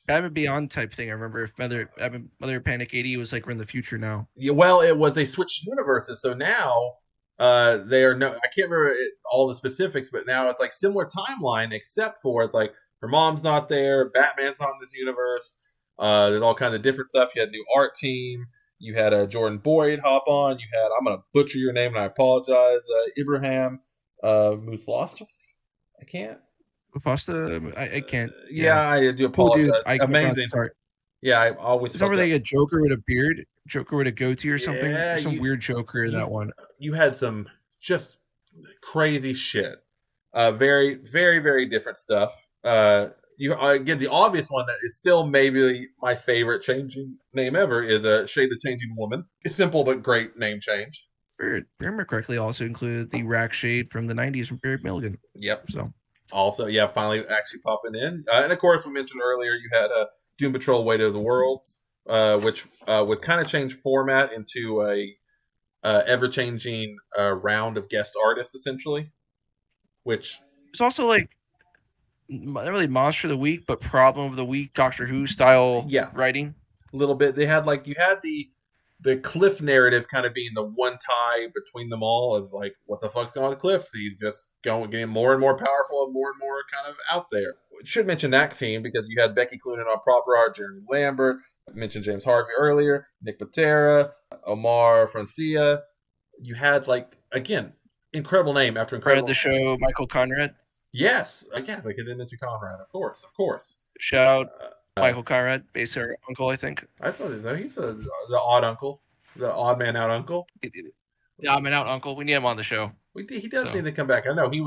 Batman Beyond type thing. I remember if Mother Panic AD was like we're in the future now. Yeah, well, it was they switched universes, so now they are I can't remember all the specifics, but now it's like similar timeline, except for it's like her mom's not there, Batman's not in this universe. There's all kinds of different stuff. You had a new art team. You had Jordan Boyd hop on. You had, I'm gonna butcher your name and I apologize, Ibrahim Muslostov. I can't. Foster, I can't. Yeah, I do apologize. Dude, amazing. Sorry. Yeah, I always. Is that where they get Joker with a beard, Joker with a goatee or something? Yeah, some weird Joker in that one. You had some just crazy shit. Very, very, very different stuff. Again, the obvious one that is still maybe my favorite changing name ever is Shade the Changing Woman. It's simple but great name change. If I remember correctly, also included the Rack Shade from the 90s from Barry Milligan. Yep. So. Also, yeah, finally actually popping in. And of course, we mentioned earlier you had Doom Patrol Way to the Worlds, which would kind of change format into a ever-changing round of guest artists, essentially. Which it's also like not really Monster of the Week, but Problem of the Week, Doctor Who style writing. A little bit. You had the Cliff narrative kind of being the one tie between them all of like, what the fuck's going on with Cliff? He's just getting more and more powerful and more kind of out there. Should mention that team because you had Becky Cloonan on proper art, Jeremy Lambert, I mentioned James Harvey earlier, Nick Patera, Omar Francia. You had again, incredible name after incredible. Friend of the show, Michael Conrad. Yes, again, we didn't mention Conrad, of course. Shout out Michael Conrad, basically uncle, I think. I thought he's the odd uncle, the odd man out uncle. The odd man out uncle. We need him on the show. He does need to come back. I know he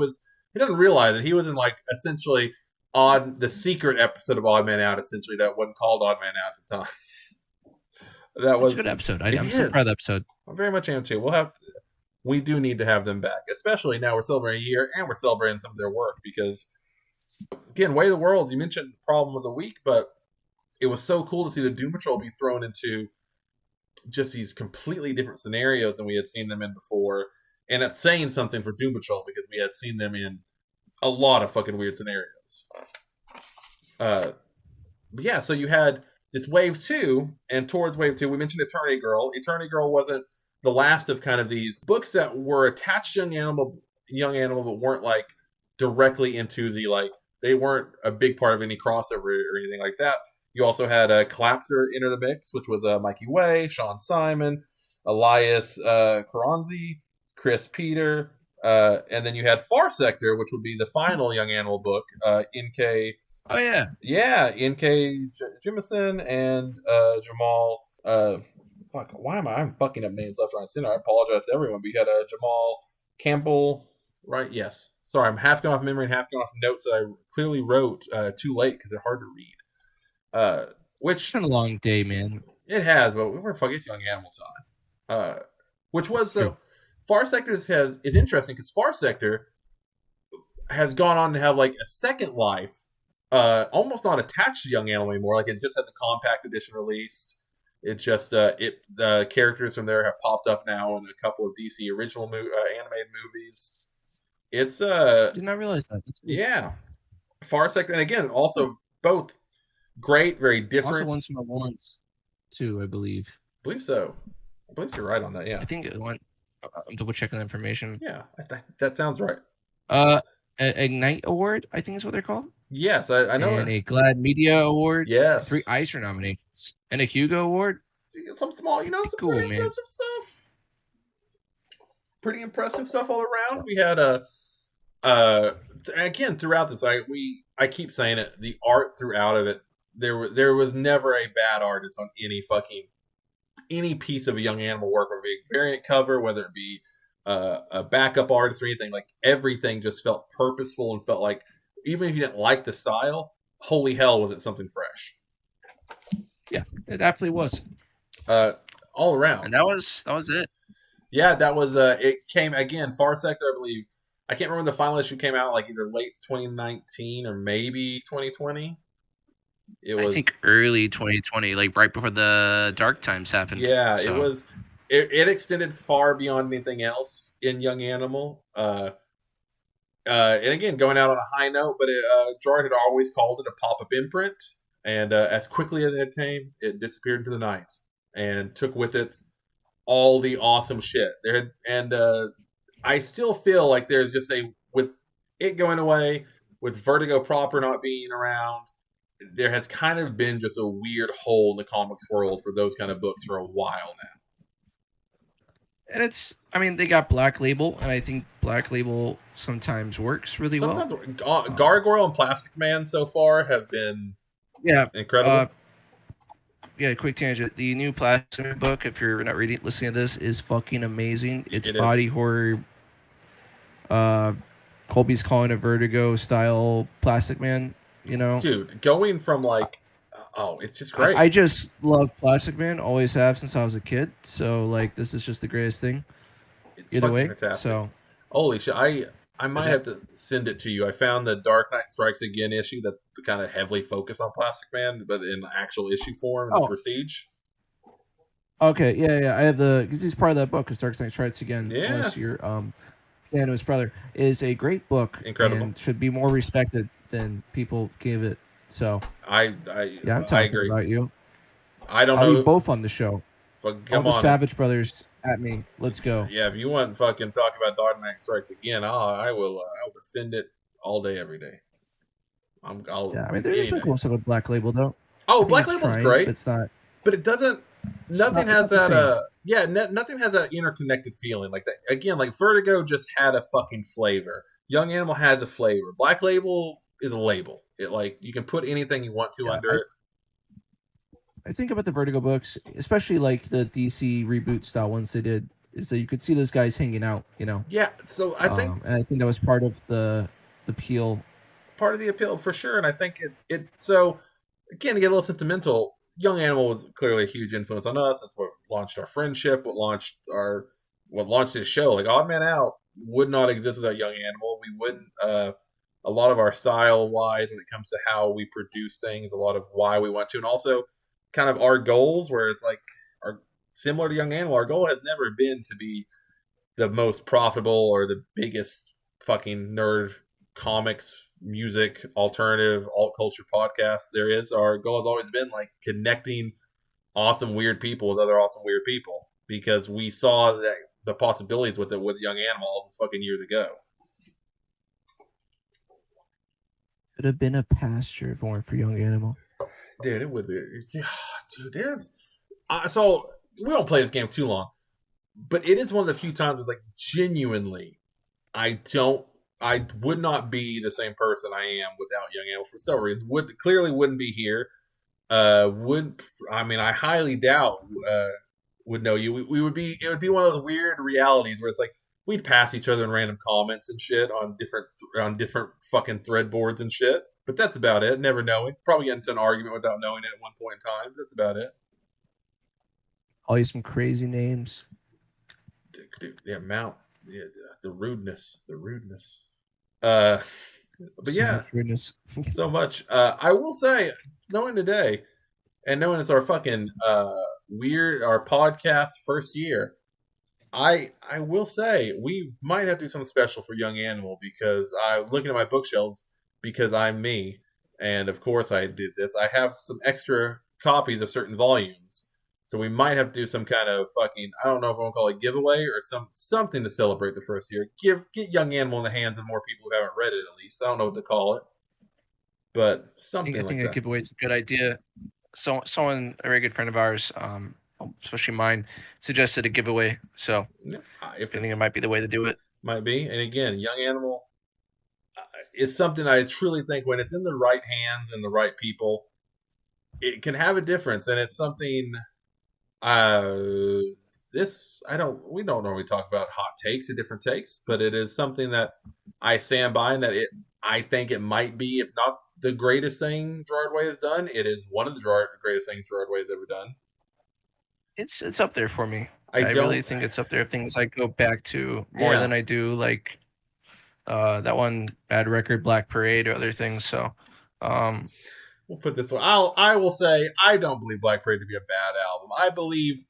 doesn't realize it. He was in like essentially the secret episode of Odd Man Out, essentially that wasn't called Odd Man Out at the time. That was a good episode. I'm so proud of the episode. I very much am too. We do need to have them back, especially now we're celebrating a year and we're celebrating some of their work because, again, Way of the World, you mentioned Problem of the Week, but it was so cool to see the Doom Patrol be thrown into just these completely different scenarios than we had seen them in before. And that's saying something for Doom Patrol because we had seen them in a lot of fucking weird scenarios. But yeah, so you had this Wave 2, and towards Wave 2, we mentioned Eternity Girl. Eternity Girl wasn't the last of kind of these books that were attached to young animal, but weren't like directly into the like. They weren't a big part of any crossover or anything like that. You also had a Collapser enter the mix, which was Mikey Way, Sean Simon, Elias Caronzi, Chris Peter, and then you had Far Sector, which would be the final Young Animal book. N.K. Oh yeah, N.K. Jemison and Jamal. Why am I'm fucking up names left, right, and center? I apologize to everyone. But you had Jamal Campbell, right? Yes. Sorry, I'm half going off memory and half going off notes that I clearly wrote too late because they're hard to read. It's been a long day, man. It has, but we're fucking Young Animal time. Which was Far Sector it's interesting because Far Sector has gone on to have like a second life, almost not attached to Young Animal anymore. Like it just had the compact edition released. It just the characters from there have popped up now in a couple of DC original animated movies. It's did not realize that. Yeah, Far Sector, and again, also both great, very different. Also won some awards too, I believe. I believe so. I believe you're right on that. Yeah, I think it went. I'm double checking the information. Yeah, that sounds right. Ignite Award, I think is what they're called. Yes, I know. And a Glad Media Award. Yes. 3 Eisner nominations. And a Hugo Award. Some small, some cool, pretty impressive stuff. Pretty impressive stuff all around. We had again throughout this, I keep saying it. The art throughout of it, there was never a bad artist on any piece of a Young Animal work, whether it be a variant cover, whether it be a backup artist or anything. Like everything just felt purposeful and felt like even if you didn't like the style, holy hell, was it something fresh? Yeah, it definitely was. All around, and that was it. Yeah, that was it. Came again, Far Sector, I believe. I can't remember when the final issue came out, like either late 2019 or maybe 2020. I think early 2020, like right before the Dark Times happened. Yeah, so. It was. It extended far beyond anything else in Young Animal. And again, going out on a high note, but Gerard had always called it a pop-up imprint, and as quickly as it came, it disappeared into the night and took with it all the awesome shit. I still feel like there's just with it going away, with Vertigo proper not being around, there has kind of been just a weird hole in the comics world for those kind of books for a while now. And they got Black Label, and I think Black Label sometimes works really well. Gargoyle and Plastic Man so far have been incredible. Quick tangent. The new Plastic Man book, if you're not listening to this, is fucking amazing. It's body horror. Colby's calling it Vertigo style Plastic Man, Dude, going from it's just great. I just love Plastic Man, always have since I was a kid. So this is just the greatest thing. It's either way. Fantastic. So holy shit, I might have to send it to you. I found the Dark Knight Strikes Again issue that kind of heavily focused on Plastic Man, but in the actual issue form, the Prestige. Okay, yeah, I have because he's part of that book. Because Dark Knight Strikes Again last year, and his brother is a great book, incredible, and should be more respected than people give it. So I'm talking about you. I don't I'll know. be both on the show. Come all the on. Savage Brothers at me. Let's go. Yeah, if you want to fucking talk about Dark Knight Strikes Again, I will defend it all day, every day. There's been cool stuff with Black Label though. Oh, Black Label's great. It's not. But it doesn't. Nothing has that. Nothing has that interconnected feeling like that. Again, like Vertigo just had a fucking flavor. Young Animal had the flavor. Black Label is a label. It you can put anything you want to under it. I think about the Vertigo books, especially like the DC reboot style ones they did, is that you could see those guys hanging out, Yeah, so I think, and I think that was part of the appeal. Part of the appeal for sure, and I think it. So again, to get a little sentimental, Young Animal was clearly a huge influence on us. That's what launched our friendship. What launched this show. Like Odd Man Out would not exist without Young Animal. We wouldn't. A lot of our style wise, when it comes to how we produce things, a lot of why we want to, and also kind of our goals, where it's like similar to Young Animal. Our goal has never been to be the most profitable or the biggest fucking nerd comics, music, alternative, alt culture podcast there is. Our goal has always been like connecting awesome weird people with other awesome weird people, because we saw that the possibilities with it with Young Animal all those fucking years ago. Could have been a pasture if it weren't for Young Animal. Dude, it would be. Dude, there's so we don't play this game too long, but it is one of the few times like genuinely I would not be the same person I am without Young Animal for several reasons. Clearly wouldn't be here. I highly doubt would know you. We would be. It would be one of those weird realities where it's like we'd pass each other in random comments and shit on different fucking thread boards and shit. But that's about it. Never knowing. Probably get into an argument without knowing it at one point in time. That's about it. All some crazy names. Dude, the amount, the rudeness. But so yeah, rudeness. So much. I will say, knowing today, and knowing it's our fucking our podcast first year, I will say we might have to do something special for Young Animal, because I'm looking at my bookshelves, because I'm me, and of course I did this. I have some extra copies of certain volumes, so we might have to do some kind of fucking, I don't know if I want to call it giveaway or something to celebrate the first year. Get Young Animal in the hands of more people who haven't read it, at least. I don't know what to call it, but something like that. I think a giveaway is a good idea. So, someone, a very good friend of ours, especially mine, suggested a giveaway. So I think it might be the way to do it. Might be. And again, Young Animal is something I truly think when it's in the right hands and the right people, it can have a difference. And it's something we don't normally talk about hot takes or different takes, but it is something that I stand by, and that I think it might be, if not the greatest thing Gerard Way has done, it is one of the greatest things Gerard Way has ever done. It's up there for me. I really think it's up there of things I go back to more than I do like that one Bad Record, Black Parade, or other things. So we'll put this one. I will say I don't believe Black Parade to be a bad album. I believe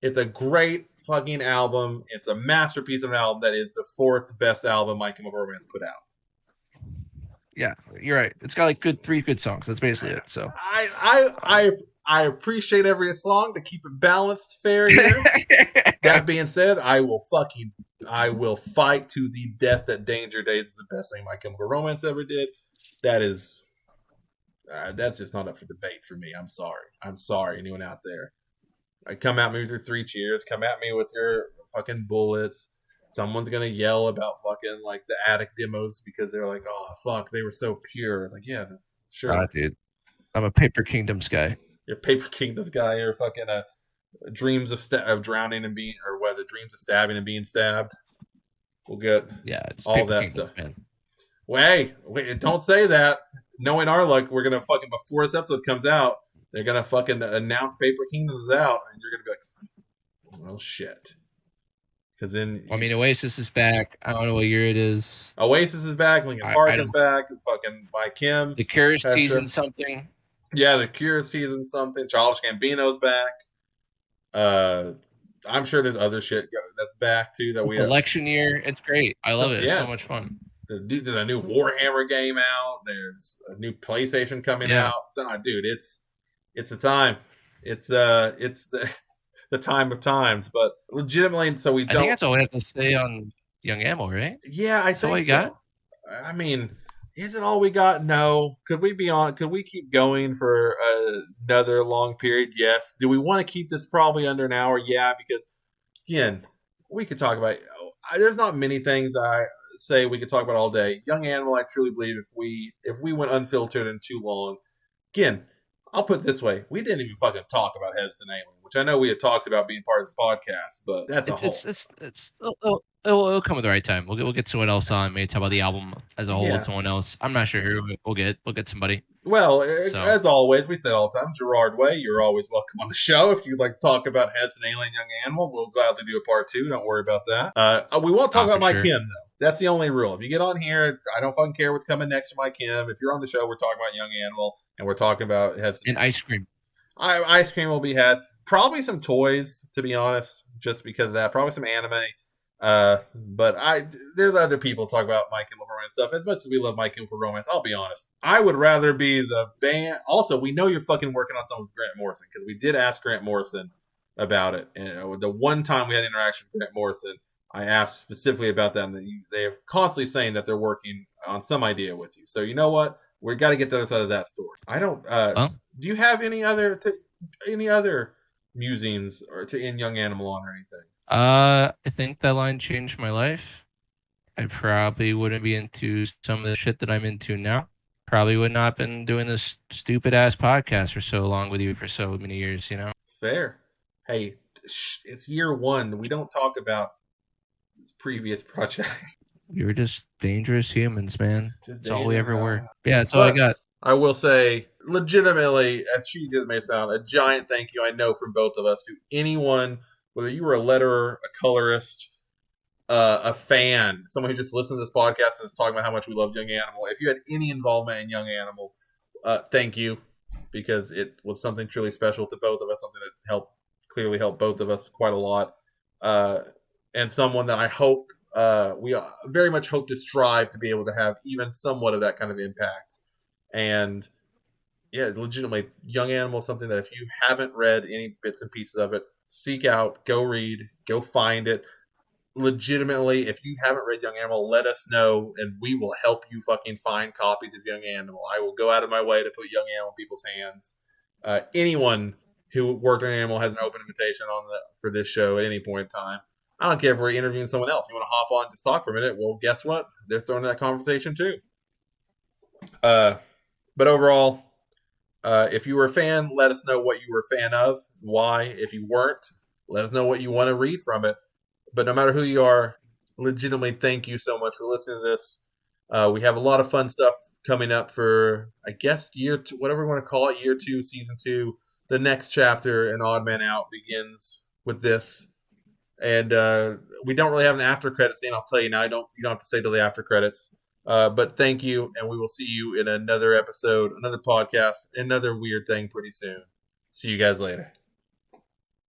it's a great fucking album. It's a masterpiece of an album that is the fourth best album My Chemical Romance put out. Yeah, you're right. It's got like three good songs. That's basically it. So I appreciate every song to keep it balanced, fair here. That being said, I will fight to the death that Danger Days is the best thing My Chemical Romance ever did. That's just not up for debate for me. I'm sorry, anyone out there. Come at me with your 3 cheers. Come at me with your fucking bullets. Someone's gonna yell about fucking like the Attic demos because they're like, oh fuck, they were so pure. It's like, yeah, sure, dude. I'm a Paper Kingdoms guy. You're a Paper Kingdoms guy. You're fucking dreams of drowning and being, or what, the dreams of stabbing and being stabbed. We'll get it's all Paper that Kingdoms, stuff. Man. Wait, don't say that. Knowing our luck, we're gonna fucking, before this episode comes out, they're gonna fucking announce Paper Kingdoms is out, and you're gonna be like, well, shit. Because then, Oasis is back. I don't know what year it is. Oasis is back. Linkin Park is back. Fucking by Kim. The Cure's teasing something. Yeah, the Cure's teasing something. Childish Gambino's back. I'm sure there's other shit that's back too. That election year. It's great. I love it. It's so much fun. There's a new Warhammer game out. There's a new PlayStation coming out. Dude, it's the time. It's the time of times, but legitimately, so we don't. I think that's all we have to say on Young Animal, right? Yeah, I think so. Got? I mean, is it all we got? No. Could we keep going for another long period? Yes. Do we want to keep this probably under an hour? Yeah, because again, we could talk about. There's not many things I say we could talk about all day. Young Animal, I truly believe if we went unfiltered and too long, again, I'll put it this way: we didn't even fucking talk about Hesitant Alien, which I know we had talked about being part of this podcast, but that's a whole. It'll come at the right time. We'll get someone else on. Maybe talk about the album as a whole with someone else. I'm not sure who we'll get. We'll get somebody. Well, as always, we say all the time, Gerard Way, you're always welcome on the show. If you'd like to talk about Hesitant Alien, Young Animal, we'll gladly do a part 2. Don't worry about that. We won't talk about My Kim, though. That's the only rule. If you get on here, I don't fucking care what's coming next to My Kim. If you're on the show, we're talking about Young Animal, and we're talking about Hesitant Alien. Ice cream. Ice cream will be had. Probably some toys, to be honest, just because of that. Probably some anime. But there's other people talk about My Chemical Romance stuff. As much as we love My Chemical Romance, I'll be honest, I would rather be the band. Also, we know you're fucking working on something with Grant Morrison, because we did ask Grant Morrison about it. And the one time we had interaction with Grant Morrison, I asked specifically about that, and they are constantly saying that they're working on some idea with you. So you know what? We got to get the other side of that story. I don't. Do you have any other musings or in Young Animal on or anything? I think that line changed my life. I probably wouldn't be into some of the shit that I'm into now. Probably would not have been doing this stupid ass podcast for so long with you for so many years, you know? Fair. Hey, it's year 1. We don't talk about previous projects. We were just dangerous humans, man. That's all we ever were. Yeah, that's all I got. I will say, legitimately, as cheesy as it may sound, a giant thank you I know from both of us to anyone, whether you were a letterer, a colorist, a fan, someone who just listened to this podcast and is talking about how much we love Young Animal. If you had any involvement in Young Animal, thank you, because it was something truly special to both of us, something that clearly helped both of us quite a lot, and someone that I hope we very much hope to strive to be able to have even somewhat of that kind of impact. And yeah, legitimately, Young Animal is something that if you haven't read any bits and pieces of it, seek out, go read, go find it. Legitimately, if you haven't read Young Animal, let us know, and we will help you fucking find copies of Young Animal. I will go out of my way to put Young Animal in people's hands. Anyone who worked on Animal has an open invitation for this show at any point in time. I don't care if we're interviewing someone else. You want to hop on and just talk for a minute? Well, guess what? They're throwing that conversation too. But overall, if you were a fan, let us know what you were a fan of, why. If you weren't, let us know what you want to read from it. But no matter who you are, legitimately thank you so much for listening to this. We have a lot of fun stuff coming up for, I guess, year 2, whatever we want to call it, year 2, season 2. The next chapter in Odd Man Out begins with this. And we don't really have an after credit scene. I'll tell you now. You don't have to stay till the after credits. But thank you, and we will see you in another episode, another podcast, another weird thing pretty soon. See you guys later.